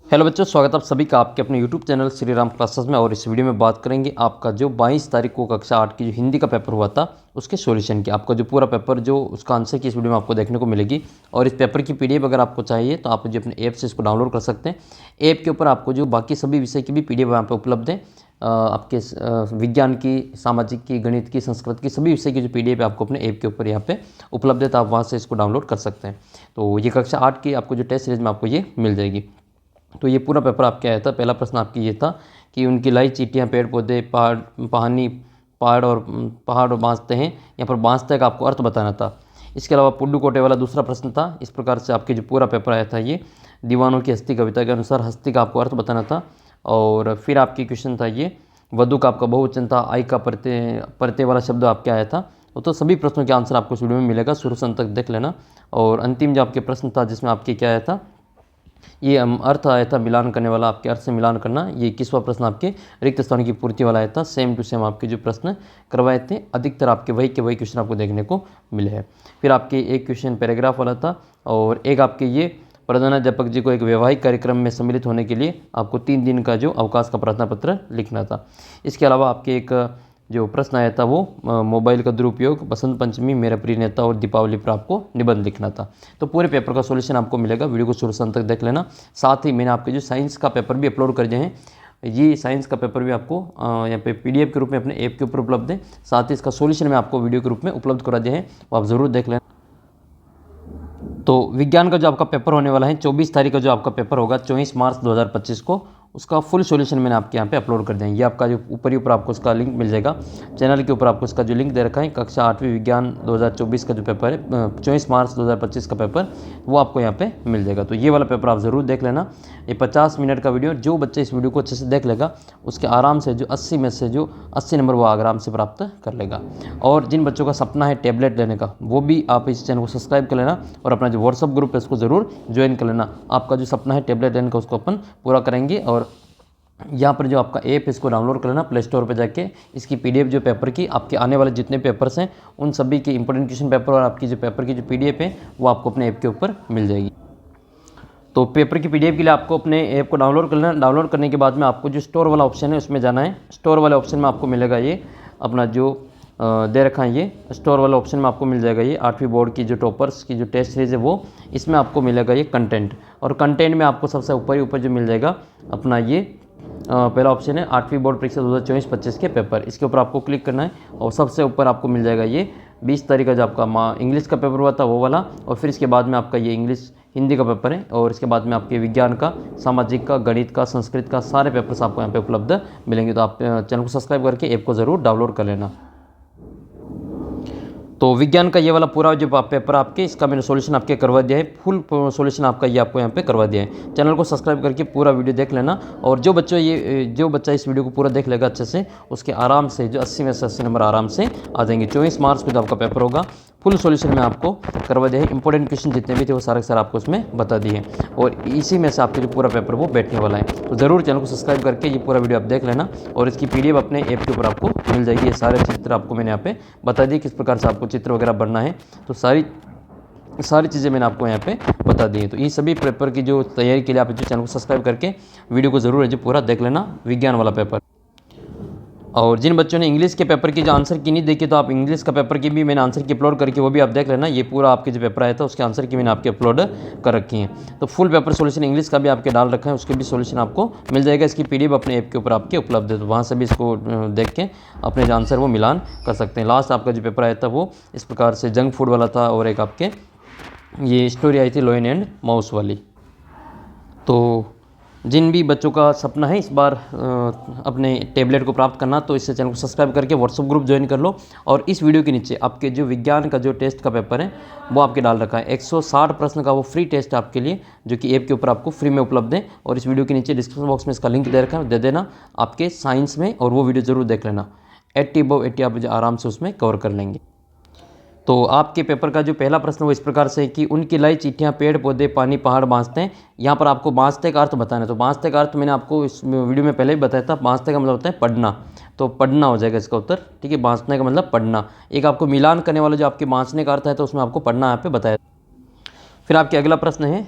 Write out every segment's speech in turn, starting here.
Hello बच्चों, स्वागत है आप सभी का आपके अपने YouTube channel Shri Ram classes में। और इस वीडियो में बात करेंगे आपका जो 22 तारीख को कक्षा 8 की जो हिंदी का पेपर हुआ था उसके सॉल्यूशन की। आपका जो पूरा पेपर जो उसका आंसर की इस वीडियो में आपको देखने को मिलेगी। और इस पेपर की पीडीएफ अगर आपको चाहिए तो आप जो अपने ऐप से इसको डाउनलोड कर सकते हैं। ऐप के ऊपर आपको जो बाकी सभी विषय की भी पीडीएफ यहाँ पर उपलब्ध है। आपके विज्ञान की, सामाजिक की, गणित की, संस्कृत की सभी विषय की जो पीडीएफ है आपको अपने ऐप के ऊपर यहाँ पे उपलब्ध है, तो आप वहाँ से इसको डाउनलोड कर सकते हैं। तो ये कक्षा 8 की आपको जो टेस्ट सीरीज में आपको ये मिल जाएगी। तो ये पूरा पेपर आपके आया था। पहला प्रश्न आपकी ये था कि उनकी लाई चींटियाँ पेड़ पौधे पहाड़ और बाँसते हैं। यहाँ पर बाँसते का आपको अर्थ बताना था। इसके अलावा पुड्डू कोटे वाला दूसरा प्रश्न था। इस प्रकार से आपके जो पूरा पेपर आया था ये दीवानों की हस्ती कविता के अनुसार हस्ती का आपको अर्थ बताना था। और फिर आपकी क्वेश्चन था ये वधु का आपका बहुवचन था। आई का परते वाला शब्द आपके आया था। तो सभी प्रश्नों के आंसर आपको इस वीडियो में मिलेगा, शुरू से अंत तक देख लेना। और अंतिम जो आपके प्रश्न था जिसमें आपके क्या आया था, ये अर्थ आया था मिलान करने वाला, आपके अर्थ से मिलान करना। ये 21वां प्रश्न आपके रिक्त स्थान की पूर्ति वाला आया था। सेम टू सेम आपके जो प्रश्न करवाए थे अधिकतर आपके वही के वही क्वेश्चन आपको देखने को मिले हैं। फिर आपके एक क्वेश्चन पैराग्राफ वाला था और एक आपके ये प्रधानाध्यापक जी को एक वैवाहिक कार्यक्रम में सम्मिलित होने के लिए आपको 3 दिन का जो अवकाश का प्रार्थना पत्र लिखना था। इसके अलावा आपके एक जो प्रश्न आया था वो मोबाइल का दुरुपयोग, बसंत पंचमी, मेरा प्रिय नेता और दीपावली पर आपको निबंध लिखना था। तो पूरे पेपर का सॉल्यूशन आपको मिलेगा, वीडियो को शुरू से अंत तक देख लेना। साथ ही मैंने आपके जो साइंस का पेपर भी अपलोड कर दिए हैं। ये साइंस का पेपर भी आपको यहाँ पे पीडीएफ के रूप में अपने ऐप के ऊपर उपलब्ध है। साथ ही इसका सॉल्यूशन मैं आपको वीडियो के रूप में उपलब्ध करा दिए हैं, वो आप ज़रूर देख लेना। तो विज्ञान का जो आपका पेपर होने वाला है 24 तारीख का जो आपका पेपर होगा 24 मार्च 2025 को, उसका फुल सॉल्यूशन मैंने आपके यहाँ पे अपलोड कर दिया है। ये आपका जो ऊपर ही ऊपर आपको उसका लिंक मिल जाएगा। चैनल के ऊपर आपको इसका जो लिंक दे रखा है, कक्षा 8वीं विज्ञान 2024 का जो पेपर है 24 मार्च 2025 का पेपर, वो आपको यहाँ पे मिल जाएगा। तो ये वाला पेपर आप ज़रूर देख लेना। ये 50 मिनट का वीडियो, जो बच्चे इस वीडियो को अच्छे से देख लेगा उसके आराम से जो 80 में से जो 80 नंबर वो आराम से प्राप्त कर लेगा। और जिन बच्चों का सपना है टैबलेट लेने का, वो भी आप इस चैनल को सब्सक्राइब कर लेना और अपना जो व्हाट्सअप ग्रुप है उसको ज़रूर ज्वाइन कर लेना। आपका जो सपना है टैबलेट लेने का उसको अपन पूरा करेंगे। और यहाँ पर जो आपका ऐप है इसको डाउनलोड कर लेना प्ले स्टोर पर जाके। इसकी पीडीएफ जो पेपर की आपके आने वाले जितने पेपर्स हैं उन सभी के इंपॉर्टेंट क्वेश्चन पेपर और आपकी जो पेपर की जो पीडीएफ है वो आपको अपने ऐप के ऊपर मिल जाएगी। तो पेपर की पीडीएफ के लिए आपको अपने ऐप को डाउनलोड कर लेना। डाउनलोड करने के बाद में आपको जो स्टोर वाला ऑप्शन है उसमें जाना है। स्टोर वाले ऑप्शन में आपको मिलेगा ये अपना जो दे रखा है, ये स्टोर वाला ऑप्शन में आपको मिल जाएगा ये 8वीं बोर्ड की जो टॉपर्स की जो टेस्ट सीरीज है वो, इसमें आपको मिलेगा ये कंटेंट। और कंटेंट में आपको सबसे ऊपर ही ऊपर जो मिल जाएगा अपना ये पहला ऑप्शन है 8वीं बोर्ड परीक्षा 2024-25 के पेपर। इसके ऊपर आपको क्लिक करना है और सबसे ऊपर आपको मिल जाएगा ये 20 तारीख का जो आपका इंग्लिश का पेपर हुआ था वो वाला। और फिर इसके बाद में आपका ये इंग्लिश हिंदी का पेपर है। और इसके बाद में आपके विज्ञान का, सामाजिक का, गणित का, संस्कृत का सारे पेपर्स आपको यहाँ पे उपलब्ध मिलेंगे। तो आप चैनल को सब्सक्राइब करके ऐप को ज़रूर डाउनलोड कर लेना। तो विज्ञान का ये वाला पूरा जो पेपर आपके, इसका मैंने सॉल्यूशन आपके करवा दिया है। फुल सॉल्यूशन आपका ये आपको यहाँ पे करवा दिया है। चैनल को सब्सक्राइब करके पूरा वीडियो देख लेना। और जो बच्चा इस वीडियो को पूरा देख लेगा अच्छे से, उसके आराम से जो 80 में से 80 नंबर आराम से आ जाएंगे। 24 मार्च को जो आपका पेपर होगा फुल सॉल्यूशन में आपको करवा दिया है। इंपॉर्टेंट क्वेश्चन जितने भी थे वो सारे के सारे आपको उसमें बता दिए हैं। और इसी में से आपके जो पूरा पेपर वो बैठने वाला है। तो ज़रूर चैनल को सब्सक्राइब करके ये पूरा वीडियो आप देख लेना। और इसकी पीडीएफ अपने ऐप के ऊपर आपको मिल जाएगी। ये सारे चित्र आपको मैंने यहाँ पे बता दिए किस प्रकार से आपको चित्र वगैरह बनना है। तो सारी चीज़ें मैंने आपको यहाँ पे बता दी हैं। तो ये सभी पेपर की जो तैयारी के लिए आप जो चैनल को सब्सक्राइब करके वीडियो को ज़रूर जो पूरा देख लेना, विज्ञान वाला पेपर। और जिन बच्चों ने इंग्लिश के पेपर की जो आंसर की नहीं देखी, तो आप इंग्लिश का पेपर की भी मैंने आंसर की अपलोड करके वो भी आप देख लेना। ये पूरा आपके जो पेपर आया था उसके आंसर की मैंने आपके अपलोड कर रखी हैं। तो फुल पेपर सॉल्यूशन इंग्लिश का भी आपके डाल रखा है, उसके भी सॉल्यूशन आपको मिल जाएगा। इसकी पीडीएफ अपने ऐप के ऊपर आपके उपलब्ध है। तो वहाँ से भी इसको देख के अपने जो आंसर वो मिलान कर सकते हैं। लास्ट आपका जो पेपर आया था वो इस प्रकार से जंक फूड वाला था। और एक आपके ये स्टोरी आई थी लॉयन एंड माउस वाली। तो जिन भी बच्चों का सपना है इस बार अपने टैबलेट को प्राप्त करना, तो इससे चैनल को सब्सक्राइब करके व्हाट्सअप ग्रुप ज्वाइन कर लो। और इस वीडियो के नीचे आपके जो विज्ञान का जो टेस्ट का पेपर है वो आपके डाल रखा है। 160 प्रश्न का वो फ्री टेस्ट है आपके लिए, जो कि ऐप के ऊपर आपको फ्री में उपलब्ध है। और इस वीडियो के नीचे डिस्क्रिप्शन बॉक्स में इसका लिंक दे रखा है, दे देना आपके साइंस में, और वो वीडियो ज़रूर देख लेना। 80/80 आप आराम से उसमें कवर कर लेंगे। तो आपके पेपर का जो पहला प्रश्न वो इस प्रकार से है कि उनकी लाई चिट्ठियाँ पेड़ पौधे पानी पहाड़ बाँसते हैं। यहाँ पर आपको बाँसते का अर्थ बताना है। तो बाँसते का अर्थ मैंने आपको इस वीडियो में पहले ही बताया था। बाँसते का मतलब होता है पढ़ना, तो पढ़ना हो जाएगा इसका उत्तर। ठीक है, बाँसने का मतलब पढ़ना। एक आपको मिलान करने वाला जो आपके बाँसने का अर्थ है तो उसमें आपको पढ़ना यहाँ पे बताया। फिर आपके अगला प्रश्न है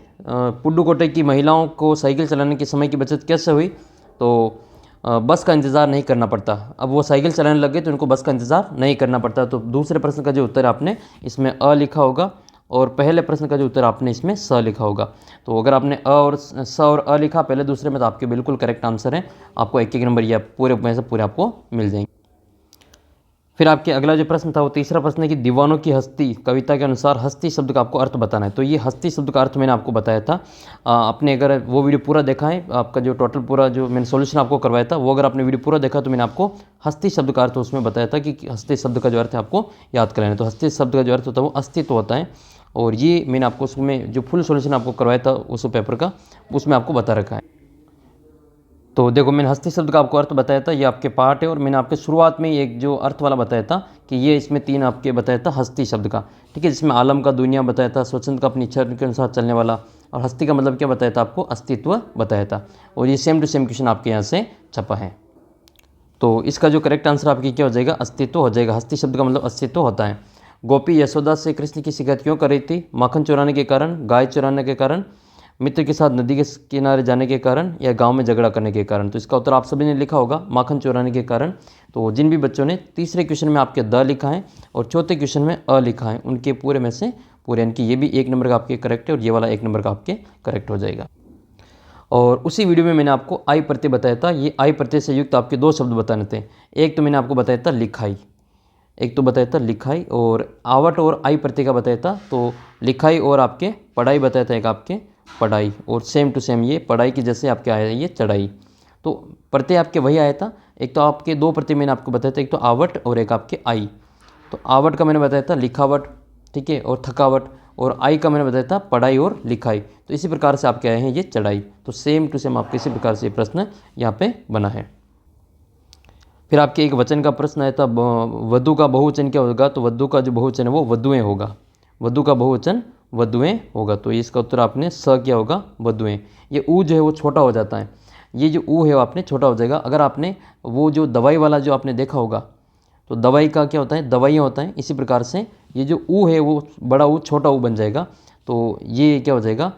पुडुकोट्टई की महिलाओं को साइकिल चलाने के समय की बचत कैसे हुई? तो बस का इंतज़ार नहीं करना पड़ता। अब वो साइकिल चलाने लग गए तो उनको बस का इंतज़ार नहीं करना पड़ता। तो दूसरे प्रश्न का जो उत्तर आपने इसमें अ लिखा होगा और पहले प्रश्न का जो उत्तर आपने इसमें स लिखा होगा। तो अगर आपने अ और स और अ लिखा पहले दूसरे में तो आपके बिल्कुल करेक्ट आंसर हैं। आपको एक नंबर या पूरे में से पूरे आपको मिल जाएंगे। फिर आपके अगला जो प्रश्न था वो तीसरा प्रश्न है कि दीवानों की हस्ती कविता के अनुसार हस्ती शब्द का आपको अर्थ बताना है। तो ये हस्ती शब्द का अर्थ मैंने आपको बताया था। आपने अगर वो वीडियो पूरा देखा है, आपका जो टोटल पूरा जो मैंने सॉल्यूशन आपको करवाया था, वो अगर आपने वीडियो पूरा देखा तो मैंने आपको हस्ती शब्द का अर्थ उसमें बताया था कि हस्ती शब्द का जो अर्थ है आपको याद कर लेना है। तो हस्ती शब्द का जो अर्थ होता है वो अस्तित्व होता है और ये मैंने आपको उसमें जो फुल सॉल्यूशन आपको करवाया था उस पेपर का, उसमें आपको बता रखा है। तो देखो मैंने हस्ती शब्द का आपको अर्थ बताया था, ये आपके पार्ट है और मैंने आपके शुरुआत में ही एक जो अर्थ वाला बताया था कि ये इसमें 3 आपके बताया था हस्ती शब्द का, ठीक है, जिसमें आलम का दुनिया बताया था, स्वच्छंद का अपनी इच्छा के अनुसार चलने वाला, और हस्ती का मतलब क्या बताया था आपको, अस्तित्व बताया था। और ये सेम टू सेम क्वेश्चन आपके यहाँ से छपा है। तो इसका जो करेक्ट आंसर आपकी क्या हो जाएगा, अस्तित्व हो जाएगा। हस्ती शब्द का मतलब अस्तित्व होता है। गोपी यशोदा से कृष्ण की शिकायत क्यों कर रही थी? माखन चुराने के कारण, गाय चुराने के कारण, मित्र के साथ नदी के किनारे जाने के कारण, या गांव में झगड़ा करने के कारण। तो इसका उत्तर आप सभी ने लिखा होगा, माखन चुराने के कारण। तो जिन भी बच्चों ने तीसरे क्वेश्चन में आपके द लिखा है और चौथे क्वेश्चन में अ लिखा है, उनके पूरे में से पूरे, यानी कि ये भी 1 नंबर का आपके करेक्ट है और ये वाला 1 नंबर का आपके करेक्ट हो जाएगा। और उसी वीडियो में मैंने आपको आई प्रत्यय बताया था। ये आई प्रत्यय से युक्त आपके 2 शब्द बताने थे। एक तो मैंने आपको बताया था लिखाई, एक तो बताया था लिखाई, और आवट और आई प्रत्यय का बताया था। तो लिखाई और आपके पढ़ाई बताया था, एक आपके पढ़ाई, और सेम टू सेम ये पढ़ाई की जैसे आपके आया ये चढ़ाई। तो प्रत्यय आपके वही आया था। एक तो आपके 2 प्रत्यय मैंने आपको बताया था, एक तो आवट और एक आपके आई। तो आवट का मैंने बताया था लिखावट, ठीक है, और थकावट, और आई का मैंने बताया था पढ़ाई और लिखाई। तो इसी प्रकार से आपके आए हैं ये चढ़ाई। तो सेम टू सेम आपके इसी प्रकार से प्रश्न यहाँ पे बना है। फिर आपके एक वचन का प्रश्न आया था, वधु का बहुवचन क्या होगा? तो वधु का जो बहुवचन है वो वधुएं होगा। वधु का बहुवचन वधुएं होगा। तो इसका उत्तर आपने स क्या होगा, वधुएं। ये ऊ जो है वो छोटा हो जाता है, ये जो ऊ है वो आपने छोटा हो जाएगा। अगर आपने वो जो दवाई वाला जो आपने देखा होगा, तो दवाई का क्या होता है, दवाइयाँ होता है। इसी प्रकार से ये जो ऊ है वो बड़ा ऊ छोटा ऊ बन जाएगा। तो ये क्या हो जाएगा,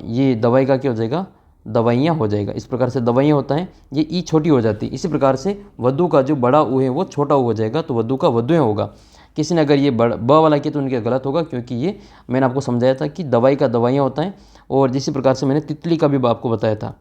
ये दवाई का क्या हो जाएगा, दवाइयाँ हो जाएगा। इस प्रकार से दवाइयाँ होता है, ये ई छोटी हो जाती है। इसी प्रकार से वधु का जो बड़ा ऊ है वो छोटा ऊ हो जाएगा। तो वधु का वधुएं होगा। किसी ने अगर ये ब वाला किया तो उनके गलत होगा, क्योंकि ये मैंने आपको समझाया था कि दवाई का दवाइयाँ होता है। और जिसी प्रकार से मैंने तितली का भी आपको बताया था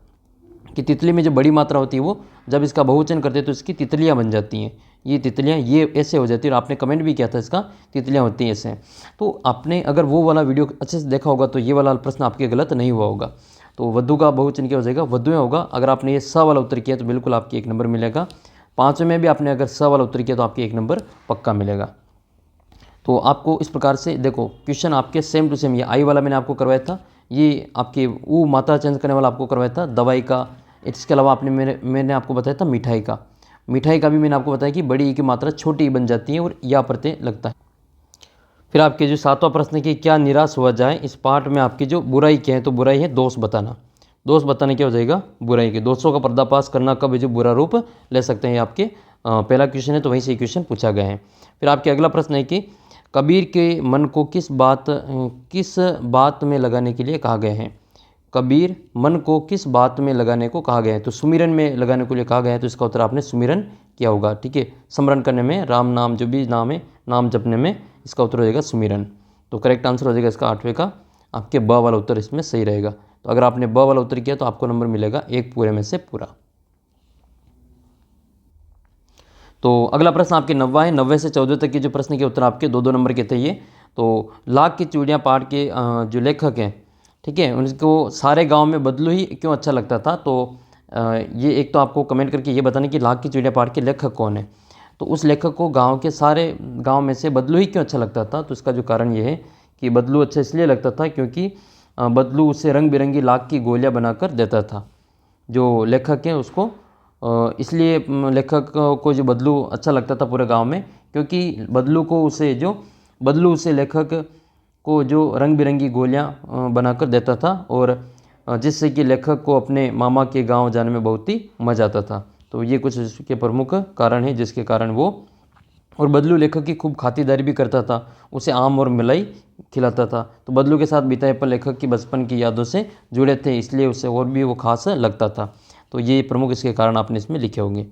कि तितली में जो बड़ी मात्रा होती है वो जब इसका बहुवचन करते हैं तो इसकी तितलियाँ बन जाती हैं। ये तितलियाँ ये ऐसे हो जाती है, और आपने कमेंट भी किया था इसका, तितलियाँ होती हैं ऐसे। तो आपने अगर वो वाला वीडियो अच्छे से देखा होगा तो ये वाला प्रश्न आपके गलत नहीं हुआ होगा। तो वधु का बहुवचन क्या हो जाएगा, वधुएं होगा। अगर आपने ये स वाला उत्तर किया तो बिल्कुल आपकी 1 नंबर मिलेगा। 5वें में भी आपने अगर स वाला उत्तर किया तो आपके 1 नंबर पक्का मिलेगा। तो आपको इस प्रकार से देखो क्वेश्चन आपके सेम टू सेम, ये आई वाला मैंने आपको करवाया था, ये आपके ऊ मात्रा चेंज करने वाला आपको करवाया था दवाई का। इसके अलावा आपने मैंने आपको बताया था मिठाई का। मिठाई का भी मैंने आपको बताया कि बड़ी ई की मात्रा छोटी ई बन जाती है और या प्रत्यय लगता है। फिर आपके जो 7वां प्रश्न है कि क्या निराश हुआ जाए, इस पार्ट में आपकी जो बुराई क्या है, तो बुराई है दोष बताना। दोष बताने क्या हो जाएगा, बुराई के। दोषों का पर्दाफाश करना कब जो बुरा रूप ले सकते हैं, आपके पहला क्वेश्चन है, तो वहीं से क्वेश्चन पूछा गया है। फिर आपके अगला प्रश्न है कि कबीर के मन को किस बात में लगाने के लिए कहा गया है? कबीर मन को किस बात में लगाने को कहा गया है? तो सुमिरन में लगाने के लिए कहा गया है। तो इसका उत्तर आपने सुमिरन किया होगा, ठीक है, स्मरण करने में, राम नाम जो भी नाम है, नाम जपने में, इसका उत्तर हो जाएगा सुमिरन। तो करेक्ट आंसर हो जाएगा इसका 8वें का आपके ब वाला उत्तर इसमें सही रहेगा। तो अगर आपने ब वाला उत्तर किया तो आपको नंबर मिलेगा 1 पूरे में से पूरा। तो अगला प्रश्न आपके 9वां है। 9वें से 14 तक के जो प्रश्न के उत्तर आपके 2-2 नंबर के थे ये। तो लाख की चूड़ियाँ पाठ के जो लेखक हैं, ठीक है, उनको सारे गांव में बदलू ही क्यों अच्छा लगता था? तो ये एक तो आपको कमेंट करके ये बताना कि लाख की चूड़ियाँ पाठ के लेखक कौन है। तो उस लेखक को गांव के सारे गांव में से बदलू ही क्यों अच्छा लगता था? तो इसका जो कारण ये है कि बदलू अच्छा इसलिए लगता था क्योंकि बदलू उसे रंग बिरंगी लाख की गोलियाँ बनाकर देता था। जो लेखक हैं उसको इसलिए लेखक को जो बदलू अच्छा लगता था पूरे गांव में, क्योंकि बदलू उसे लेखक को जो रंग बिरंगी गोलियां बनाकर देता था, और जिससे कि लेखक को अपने मामा के गांव जाने में बहुत ही मज़ा आता था। तो ये कुछ इसके प्रमुख कारण हैं जिसके कारण वो और बदलू लेखक की खूब खातिरदारी भी करता था, उसे आम और मलाई खिलाता था। तो बदलू के साथ बिताए पल लेखक की बचपन की यादों से जुड़े थे, इसलिए उसे और भी वो खास लगता था। तो ये प्रमुख इसके कारण आपने इसमें लिखे होंगे।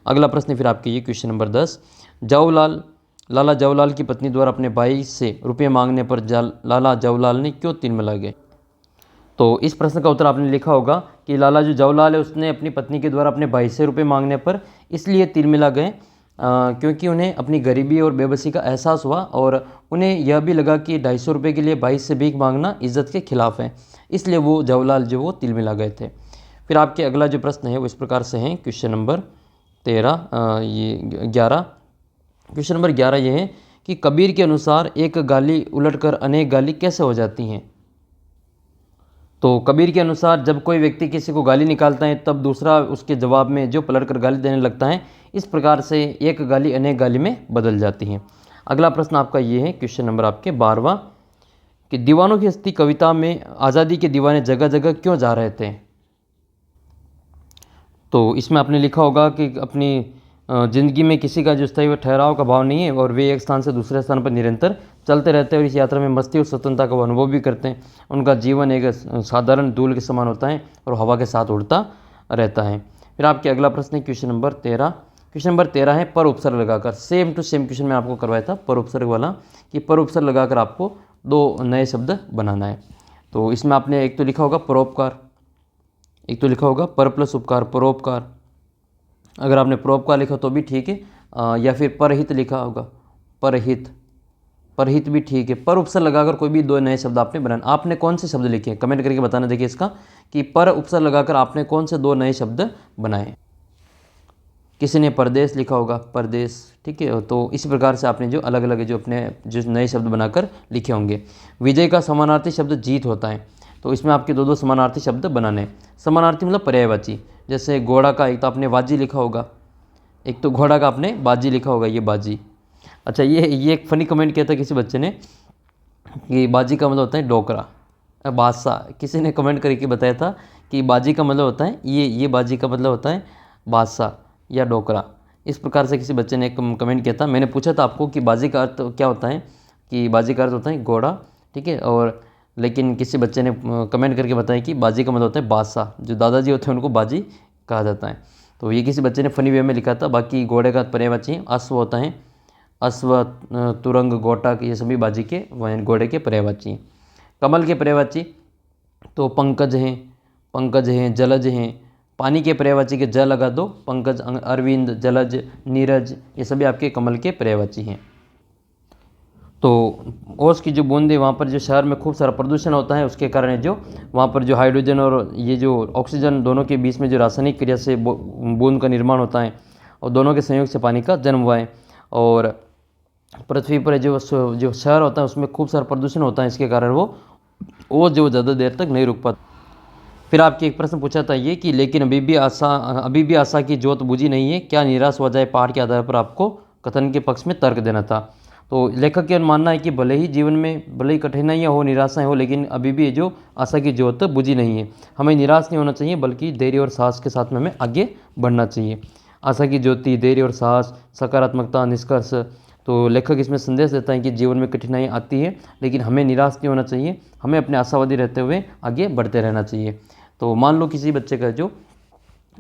अगला प्रश्न फिर आपके ये क्वेश्चन नंबर 10, जाऊलाल लाला जाऊलाल की पत्नी द्वारा अपने भाई से रुपये मांगने पर लाला जाऊलाल ने क्यों तिलमिला गए? तो इस प्रश्न का उत्तर आपने लिखा होगा कि लाला जो जाऊलाल है उसने अपनी पत्नी के द्वारा अपने भाई से रुपये मांगने पर इसलिए तिलमिला गए क्योंकि उन्हें अपनी गरीबी और बेबसी का एहसास हुआ और उन्हें यह भी लगा कि 250 रुपये के लिए भाई से भीख मांगना इज्जत के खिलाफ है, इसलिए वो जाऊलाल जो वो तिलमिला गए थे। फिर आपके अगला जो प्रश्न है वो इस प्रकार से है, क्वेश्चन नंबर 11 क्वेश्चन नंबर 11 ये है कि कबीर के अनुसार एक गाली उलटकर अनेक गाली कैसे हो जाती हैं? तो कबीर के अनुसार जब कोई व्यक्ति किसी को गाली निकालता है तब दूसरा उसके जवाब में जो पलटकर गाली देने लगता है, इस प्रकार से एक गाली अनेक गाली में बदल जाती है। अगला प्रश्न आपका ये है, क्वेश्चन नंबर आपके 12वां कि दीवानों की हस्ती कविता में आज़ादी के दीवाने जगह जगह क्यों जा रहे थे? तो इसमें आपने लिखा होगा कि अपनी ज़िंदगी में किसी का जो स्थायी ठहराव का भाव नहीं है और वे एक स्थान से दूसरे स्थान पर निरंतर चलते रहते हैं और इस यात्रा में मस्ती और स्वतंत्रता का अनुभव भी करते हैं। उनका जीवन एक साधारण धूल के समान होता है और हवा के साथ उड़ता रहता है। फिर आपके अगला प्रश्न है क्वेश्चन नंबर 13। क्वेश्चन नंबर 13 है पर उपसर्ग लगाकर। सेम टू सेम क्वेश्चन मैं आपको करवाया था पर उपसर्ग वाला, कि पर उपसर्ग लगाकर आपको 2 नए शब्द बनाना है। तो इसमें आपने एक तो लिखा होगा परोपकार, एक तो लिखा होगा पर प्लस उपकार परोपकार। अगर आपने परोपकार लिखा तो भी ठीक है, या फिर परहित लिखा होगा परहित, परहित भी ठीक है। पर उपसर्ग लगाकर कोई भी 2 नए शब्द आपने बनाना। आपने कौन से शब्द लिखे कमेंट करके बताना। देखिए इसका कि पर उपसर्ग लगाकर आपने कौन से 2 नए शब्द बनाए। किसी ने परदेश लिखा होगा परदेश, ठीक है। तो इसी प्रकार से आपने जो अलग अलग जो अपने जो नए शब्द बनाकर लिखे होंगे। विजय का समानार्थी शब्द जीत होता है, तो इसमें आपके 2 समानार्थी शब्द बनाने हैं। समानार्थी मतलब पर्यायवाची, जैसे घोड़ा का एक तो आपने बाजी लिखा होगा, एक तो घोड़ा का आपने बाजी लिखा होगा, ये बाजी। अच्छा ये एक फ़नी कमेंट किया था किसी बच्चे ने कि बाजी का मतलब होता है डोकरा, बादशाह। किसी ने कमेंट करके बताया था कि बाजी का मतलब होता है ये बाजी का मतलब होता है बादशाह या डोकरा। इस प्रकार से किसी बच्चे ने कमेंट किया था। मैंने पूछा था आपको कि बाजी का अर्थ क्या होता है, कि बाजी का अर्थ होता है घोड़ा, ठीक है। और लेकिन किसी बच्चे ने कमेंट करके बताया कि बाजी का मतलब होता है बादशाह, जो दादाजी होते हैं उनको बाजी कहा जाता है। तो ये किसी बच्चे ने फनी वे में लिखा था। बाकी घोड़े का पर्यायवाची अश्व होता है, अश्व, तुरंग, गोटा, ये सभी बाजी के घोड़े के पर्यायवाची हैं। कमल के पर्यायवाची तो पंकज हैं, जलज हैं। पानी के पर्यायवाची के ज लगा दो, पंकज, अरविंद, जलज, नीरज, ये सभी आपके कमल के पर्यायवाची हैं। तो ओस की जो बूंदे, वहाँ पर जो शहर में खूब सारा प्रदूषण होता है, उसके कारण जो वहाँ पर जो हाइड्रोजन और ये जो ऑक्सीजन दोनों के बीच में जो रासायनिक क्रिया से बूंद का निर्माण होता है और दोनों के संयोग से पानी का जन्म हुआ है। और पृथ्वी पर जो शहर होता है उसमें खूब सारा प्रदूषण होता है, इसके कारण वो जो ज़्यादा देर तक नहीं रुक पाता। फिर आपके एक प्रश्न पूछा था ये कि लेकिन अभी भी आशा की ज्योत बुझी नहीं है, क्या निराश हो जाए पहाड़ के आधार पर आपको कथन के पक्ष में तर्क देना था। तो लेखक का मानना है कि भले ही जीवन में भले ही कठिनाइयाँ हो, निराशाएं हो, लेकिन अभी भी जो आशा की ज्योत बुझी नहीं है। हमें निराश नहीं होना चाहिए, बल्कि धैर्य और साहस के साथ में हमें आगे बढ़ना चाहिए। आशा की ज्योति, धैर्य और साहस, सकारात्मकता, निष्कर्ष। तो लेखक इसमें संदेश देता है कि जीवन में कठिनाई आती है, लेकिन हमें निराश नहीं होना चाहिए, हमें अपने आशावादी रहते हुए आगे बढ़ते रहना चाहिए। तो मान लो किसी बच्चे का जो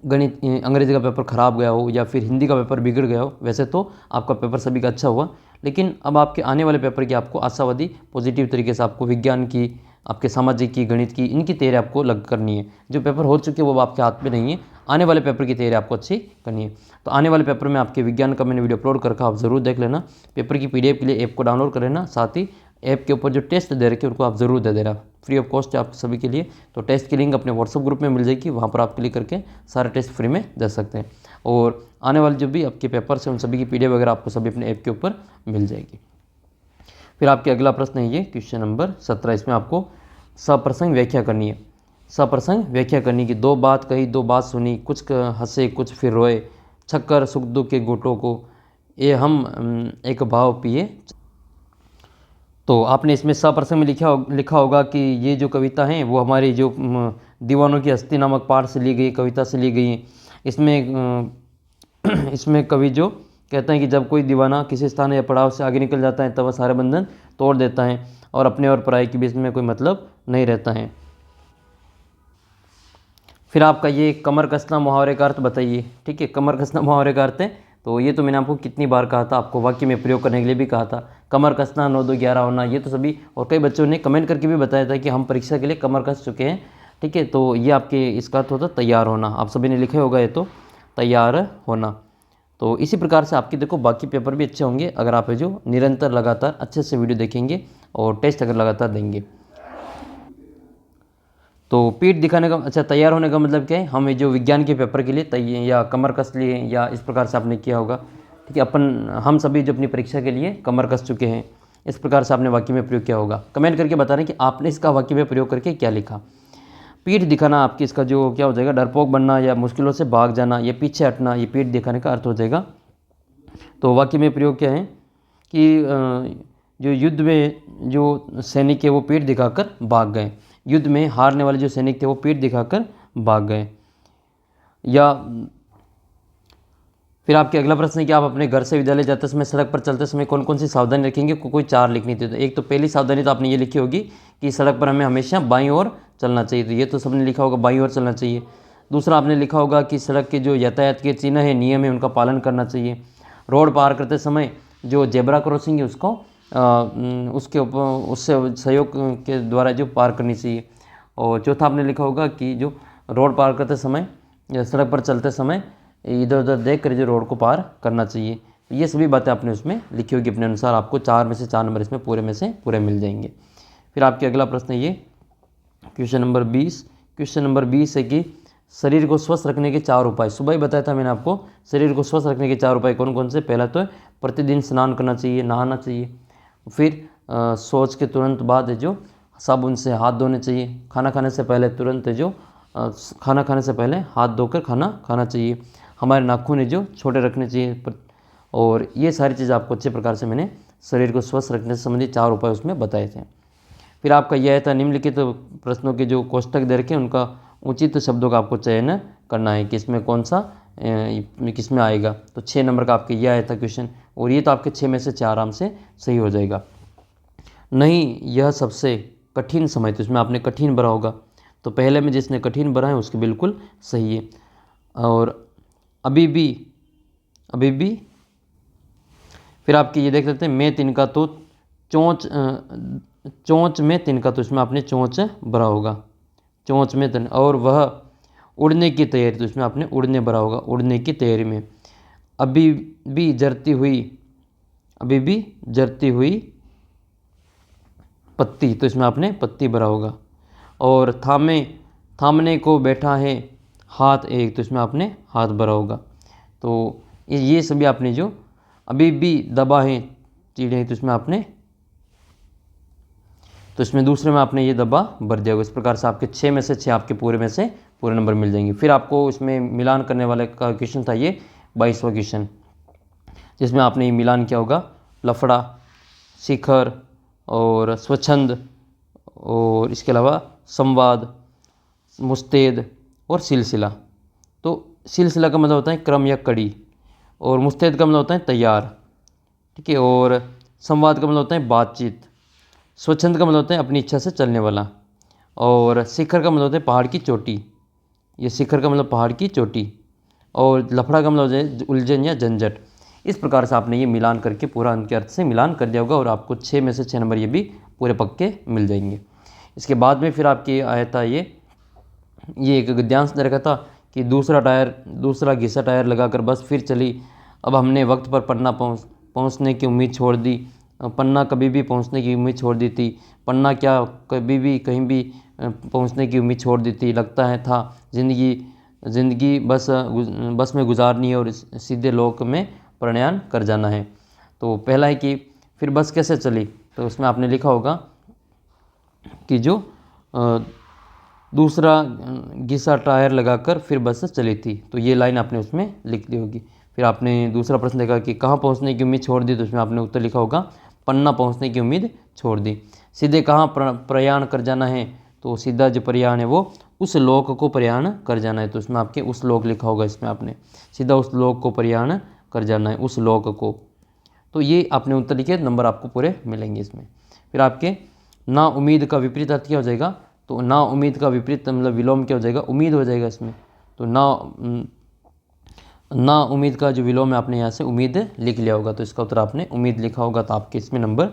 गणित अंग्रेजी का पेपर ख़राब गया हो या फिर हिंदी का पेपर बिगड़ गया हो, वैसे तो आपका पेपर सभी का अच्छा हुआ, लेकिन अब आपके आने वाले पेपर की आपको आशावादी पॉजिटिव तरीके से आपको विज्ञान की, आपके सामाजिक की, गणित की, इनकी तैयारी आपको लग करनी है। जो पेपर हो चुके हैं वो आपके हाथ में नहीं है, आने वाले पेपर की तैयारी आपको अच्छी करनी है। तो आने वाले पेपर में आपके विज्ञान का मैंने वीडियो अपलोड करके आप ज़रूर देख लेना। पेपर की PDF के लिए ऐप को डाउनलोड कर लेना, साथ ही ऐप के ऊपर जो टेस्ट दे रखे उनको आप ज़रूर दे देना, फ्री ऑफ कॉस्ट है आप सभी के लिए। तो टेस्ट की लिंक अपने व्हाट्सअप ग्रुप में मिल जाएगी, वहाँ पर आप क्लिक करके सारे टेस्ट फ्री में दे सकते हैं। और आने वाले जो भी आपके पेपर्स हैं उन सभी की PDF वगैरह आपको सभी अपने ऐप के ऊपर मिल जाएगी। फिर आपके अगला प्रश्न है ये क्वेश्चन नंबर 17। इसमें आपको सप्रसंग व्याख्या करनी है। सप्रसंग व्याख्या करनी की 2 बात कही, 2 बात सुनी, कुछ हंसे कुछ फिर रोए, छक्कर सुख दुख के घोटों को ये हम एक भाव पिए। तो आपने इसमें सप्रसंग में लिखा होगा कि ये जो कविता है वो हमारी जो दीवानों की हस्ती नामक पाठ से ली गई, कविता से ली गई है। इसमें कवि जो कहते हैं कि जब कोई दीवाना किसी स्थान या पड़ाव से आगे निकल जाता है तब वह सारे बंधन तोड़ देता है और अपने और पराये के बीच में कोई मतलब नहीं रहता है। फिर आपका ये कमर कसना मुहावरे का अर्थ बताइए। ठीक है, कमर कसना मुहावरे का अर्थ है, तो ये तो मैंने आपको कितनी बार कहा था, आपको वाक्य में प्रयोग करने के लिए भी कहा था। कमर कसना 9 2 11 होना, ये तो सभी और कई बच्चों ने कमेंट करके भी बताया था कि हम परीक्षा के लिए कमर कस चुके हैं। ठीक है, तो ये आपके इसका अर्थ होता है तैयार होना। आप सभी ने लिखे होगा ये तो, तैयार होना। तो इसी प्रकार से आपके देखो बाकी पेपर भी अच्छे होंगे अगर आप जो निरंतर लगातार अच्छे से वीडियो देखेंगे और टेस्ट अगर लगातार देंगे। तो पीठ दिखाने का, अच्छा तैयार होने का मतलब क्या है, हम जो विज्ञान के पेपर के लिए या कमर कस लिए या इस प्रकार से आपने किया होगा। ठीक है, हम सभी जो अपनी परीक्षा के लिए कमर कस चुके हैं, इस प्रकार से आपने वाक्य में प्रयोग किया होगा। कमेंट करके बता रहे हैं कि आपने इसका वाक्य में प्रयोग करके क्या लिखा। पीठ दिखाना आपकी इसका जो क्या हो जाएगा, डरपोक बनना या मुश्किलों से भाग जाना, ये पीछे हटना, ये पीठ दिखाने का अर्थ हो जाएगा। तो वाक्य में प्रयोग क्या है कि जो युद्ध में जो सैनिक है वो पीठ दिखाकर भाग गए। युद्ध में हारने वाले जो सैनिक थे वो पीठ दिखाकर भाग गए। या फिर आपके अगला प्रश्न है कि आप अपने घर से विद्यालय जाते समय सड़क पर चलते समय कौन कौन सी सावधानी रखेंगे, कोई 4 लिखनी थी। तो एक तो पहली सावधानी तो आपने ये लिखी होगी कि सड़क पर हमें हमेशा बाईं ओर चलना चाहिए, तो ये तो सबने लिखा होगा, बाईं ओर चलना चाहिए। दूसरा आपने लिखा होगा कि सड़क के जो यातायात के चिन्ह है, नियम है, उनका पालन करना चाहिए। रोड पार करते समय जो जेब्रा क्रॉसिंग है उसको उसके ऊपर उससे सहयोग के द्वारा जो पार करनी चाहिए। और चौथा आपने लिखा होगा कि जो रोड पार करते समय या सड़क पर चलते समय इधर उधर देख कर जो रोड को पार करना चाहिए। ये सभी बातें आपने उसमें लिखी होगी अपने अनुसार। आपको 4 में से 4 नंबर इसमें पूरे में से पूरे मिल जाएंगे। फिर आपके अगला प्रश्न है ये क्वेश्चन नंबर 20। क्वेश्चन नंबर 20 है कि शरीर को स्वस्थ रखने के 4 उपाय। सुबह ही बताया था मैंने आपको, शरीर को स्वस्थ रखने के 4 उपाय कौन कौन से। पहला तो प्रतिदिन स्नान करना चाहिए, नहाना चाहिए। फिर शौच के तुरंत बाद जो साबुन से हाथ धोने चाहिए। खाना खाने से पहले तुरंत जो खाना खाने से पहले हाथ धोकर खाना खाना चाहिए। हमारे नाखून जो छोटे रखने चाहिए। और ये सारी चीज़ आपको अच्छे प्रकार से मैंने शरीर को स्वस्थ रखने से संबंधित 4 उपाय उसमें बताए थे। फिर आपका यह था निम्नलिखित प्रश्नों के जो कोष्टक दे रखे उनका उचित शब्दों का आपको चयन करना है कि इसमें कौन सा किसमें आएगा। तो 6 नंबर का आपके यह आया था क्वेश्चन, और ये तो आपके 6 में से 4 आराम से सही हो जाएगा। नहीं, यह सबसे कठिन समय, तो इसमें आपने कठिन भरा होगा, तो पहले में जिसने कठिन भरा है उसके बिल्कुल सही है। और अभी भी फिर आपके ये देख लेते हैं मैं तिनका तो चोंच में तिनका, तो इसमें आपने चोंच भरा होगा, चोंच में तिन। और वह उड़ने की तैयारी, तो इसमें आपने उड़ने भरा होगा, उड़ने की तैयारी में। अभी भी जरती हुई पत्ती, तो इसमें आपने पत्ती भरा होगा। और थामने को बैठा है हाथ एक, तो इसमें आपने हाथ भरा होगा। तो ये सभी आपने जो अभी भी दबा है चिड़िया, तो इसमें आपने, तो इसमें दूसरे में आपने ये दबा भर दिया होगा। इस प्रकार से आपके 6 में से 6 आपके पूरे में से पूरे नंबर मिल जाएंगे। फिर आपको इसमें मिलान करने वाले का क्वेश्चन था ये 22वां क्वेश्चन, जिसमें आपने ये मिलान किया होगा लफड़ा, शिखर और स्वच्छंद, और इसके अलावा संवाद, मुस्तैद और सिलसिला। तो सिलसिला का मतलब होता है क्रम या कड़ी, और मुस्तैद का मतलब होता है तैयार। ठीक है, और संवाद का मतलब होता है बातचीत। स्वच्छंद का मतलब होता है अपनी इच्छा से चलने वाला, और शिखर का मतलब होता है पहाड़ की चोटी। ये शिखर का मतलब पहाड़ की चोटी, और लफड़ा का मतलब होता है उलझन या झंझट। इस प्रकार से आपने ये मिलान करके पूरा अंक के अर्थ से मिलान कर दिया होगा, और आपको 6 में से 6 नंबर ये भी पूरे पक्के मिल जाएंगे। इसके बाद में फिर आपकी आया था ये एक गद्यांश दे रखा था कि दूसरा घिसा टायर लगाकर बस फिर चली। अब हमने वक्त पर पन्ना पहुंचने की उम्मीद छोड़ दी। पन्ना कभी भी पहुंचने की उम्मीद छोड़ दी थी। पन्ना क्या कभी भी कहीं भी पहुंचने की उम्मीद छोड़ दी थी। लगता है था ज़िंदगी बस में गुजारनी है और सीधे लोक में प्रयाण कर जाना है। तो पहला है कि फिर बस कैसे चली, तो उसमें आपने लिखा होगा कि जो दूसरा घिसा टायर लगाकर फिर बस चली थी, तो ये लाइन आपने उसमें लिख दी होगी। फिर आपने दूसरा प्रश्न देखा कि कहाँ पहुँचने की उम्मीद छोड़ दी, तो उसमें आपने उत्तर लिखा होगा पन्ना पहुँचने की उम्मीद छोड़ दी। सीधे कहाँ प्रयाण कर जाना है, तो सीधा जो प्रयाण है वो उस लोक को प्रयाण कर जाना है, तो उसमें आपके उस लोक लिखा होगा। इसमें आपने सीधा उस लोक को प्रयाण कर जाना है उस लॉग को। तो ये आपने उत्तर लिखे, नंबर आपको पूरे मिलेंगे इसमें। फिर आपके ना उम्मीद का विपरीत अर्थ क्या हो जाएगा, तो ना उम्मीद का विपरीत मतलब विलोम क्या हो जाएगा, उम्मीद हो जाएगा इसमें। तो ना उम्मीद का जो विलोम है आपने यहाँ से उम्मीद लिख लिया होगा, तो इसका उत्तर आपने उम्मीद लिखा होगा, तो आपके इसमें नंबर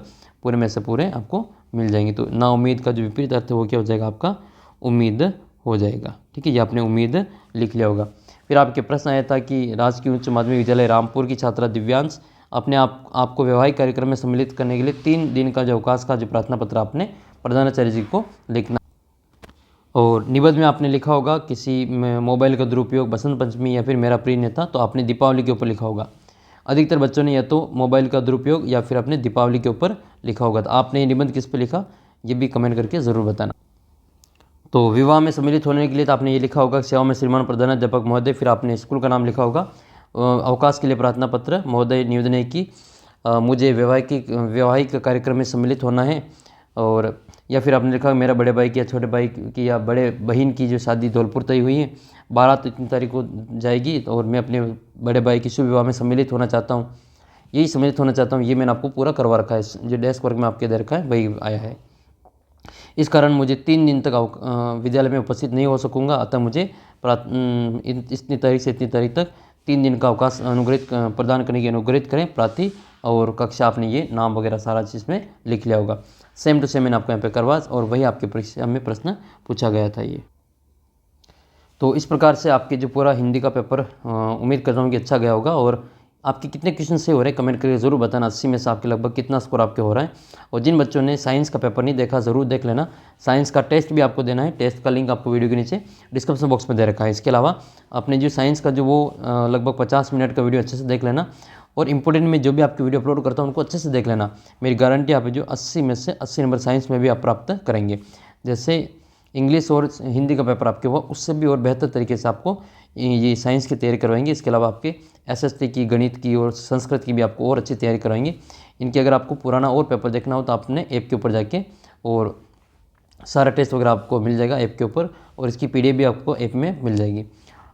पूरे में से पूरे आपको मिल जाएंगे। तो ना उम्मीद का जो विपरीत अर्थ है वो क्या हो जाएगा, आपका उम्मीद हो जाएगा। ठीक है, ये आपने उम्मीद लिख लिया होगा। फिर आपके प्रश्न आया था कि राजकीय उच्च माध्यमिक विद्यालय रामपुर की छात्रा दिव्यांश अपने आपको वैवाहिक कार्यक्रम में सम्मिलित करने के लिए 3 दिन का जो अवकाश का जो प्रार्थना पत्र आपने प्रधानाचार्य जी को लिखना। और निबंध में आपने लिखा होगा किसी मोबाइल का दुरुपयोग, बसंत पंचमी या फिर मेरा प्रिय नेता, तो आपने दीपावली के ऊपर लिखा होगा। अधिकतर बच्चों ने या तो मोबाइल का दुरुपयोग या फिर अपने दीपावली के ऊपर लिखा होगा। तो आपने ये निबंध किस पे लिखा, ये भी कमेंट करके ज़रूर बताना। तो विवाह में सम्मिलित होने के लिए तो आपने ये लिखा होगा सेवा में श्रीमान प्रधानाध्यापक महोदय, फिर आपने स्कूल का नाम लिखा होगा। अवकाश के लिए प्रार्थना पत्र, महोदय निवेदन है कि मुझे वैवाहिक कार्यक्रम में सम्मिलित होना है। और या फिर आपने लिखा मेरा बड़े भाई की या छोटे भाई की या बड़े बहन की जो शादी धौलपुर तय हुई है, बारात इतनी तारीख को जाएगी और मैं अपने बड़े भाई की शुभ विवाह में सम्मिलित होना चाहता हूँ, यही सम्मिलित होना चाहता हूँ। ये मैंने आपको पूरा करवा रखा है, जो डेस्क वर्क में आपके दे रखा है वही आया है। इस कारण मुझे 3 दिन तक विद्यालय में उपस्थित नहीं हो सकूँगा, अतः मुझे इतनी तारीख से इतनी तारीख तक 3 दिन का अवकाश अनुग्रहित प्रदान करने की अनुग्रहित करें। प्राति और कक्षा आपने ये नाम वगैरह सारा चीज़ में लिख लिया होगा। सेम टू सेम मैंने आपको यहाँ पे करवा, और वही आपके परीक्षा में प्रश्न पूछा गया था ये। तो इस प्रकार से आपके जो पूरा हिंदी का पेपर उम्मीद करता हूँ कि अच्छा गया होगा। और आपके कितने क्वेश्चन से हो रहे हैं कमेंट करके ज़रूर बताना, 80 में से आपके लगभग कितना स्कोर आपके हो रहा है। और जिन बच्चों ने साइंस का पेपर नहीं देखा ज़रूर देख लेना, साइंस का टेस्ट भी आपको देना है। टेस्ट का लिंक आपको वीडियो के नीचे डिस्क्रिप्शन बॉक्स में दे रखा है। इसके अलावा आपने जो साइंस का जो वो लगभग 50 मिनट का वीडियो अच्छे से देख लेना, और इंपॉर्टेंट में जो भी आपकी वीडियो अपलोड करता हूँ उनको अच्छे से देख लेना। मेरी गारंटी आप जो 80 में से 80 नंबर साइंस में भी आप प्राप्त करेंगे। जैसे इंग्लिश और हिंदी का पेपर आपके हुआ, उससे भी और बेहतर तरीके से आपको ये साइंस की तैयारी करवाएंगे। इसके अलावा आपके एसएसटी की, गणित की और संस्कृत की भी आपको और अच्छी तैयारी करवाएंगे। इनकी अगर आपको पुराना और पेपर देखना हो तो आपने ऐप के ऊपर जाके और सारा टेस्ट वगैरह आपको मिल जाएगा ऐप के ऊपर, और इसकी पीडीएफ भी आपको ऐप में मिल जाएगी।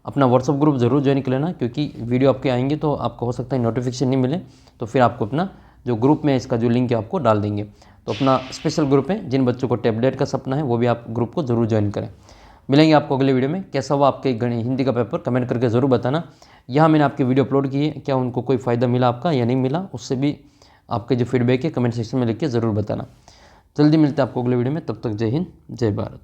अपना व्हाट्सअप ग्रुप ज़रूर ज्वाइन कर लेना, क्योंकि वीडियो आपके आएंगे तो आपको हो सकता है नोटिफिकेशन नहीं मिले, तो फिर आपको अपना जो ग्रुप में इसका जो लिंक है आपको डाल देंगे। तो अपना स्पेशल ग्रुप है, जिन बच्चों को टैबलेट का सपना है वो भी आप ग्रुप को ज़रूर ज्वाइन करें। मिलेंगे आपको अगले वीडियो में। कैसा हुआ आपके हिंदी का पेपर कमेंट करके ज़रूर बताना। यहाँ मैंने आपकी वीडियो अपलोड की है, क्या उनको कोई फ़ायदा मिला आपका या नहीं मिला, उससे भी आपके जो फीडबैक है कमेंट सेक्शन में लिख के ज़रूर बताना। जल्दी मिलते हैं आपको अगले वीडियो में, तब तक जय हिंद जय भारत।